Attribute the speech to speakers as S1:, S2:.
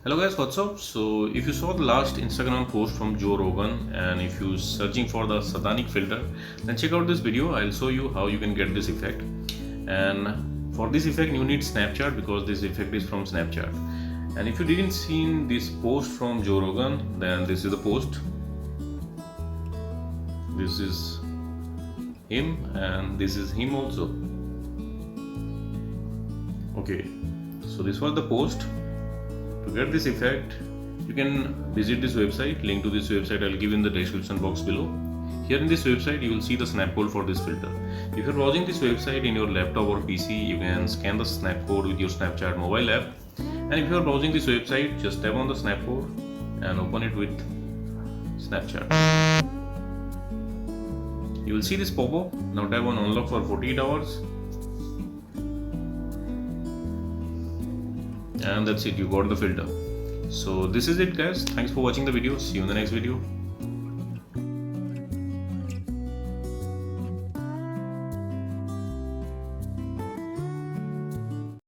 S1: Hello guys, what's up? So if you saw the last Instagram post from Joe Rogan and if you're searching for the Satanic filter, then check out this video. I'll show you how you can get this effect. And for this effect you need Snapchat because this effect is from Snapchat. And if you didn't see this post from Joe Rogan, then this is the post. This is him and this is him also. Okay, so this was the post. To get this effect, you can visit this website. Link to this website I'll give in the description box below. Here in this website you will see the snap code for this filter. If you're browsing this website in your laptop or PC, you can scan the snap code with your Snapchat mobile app. And if you're browsing this website, just tap on the snap code and open it with Snapchat. You will see this pop-up. Now tap on unlock for 48 hours. And that's it, you got the filter. So this is it guys, thanks for watching the video, see you in the next video.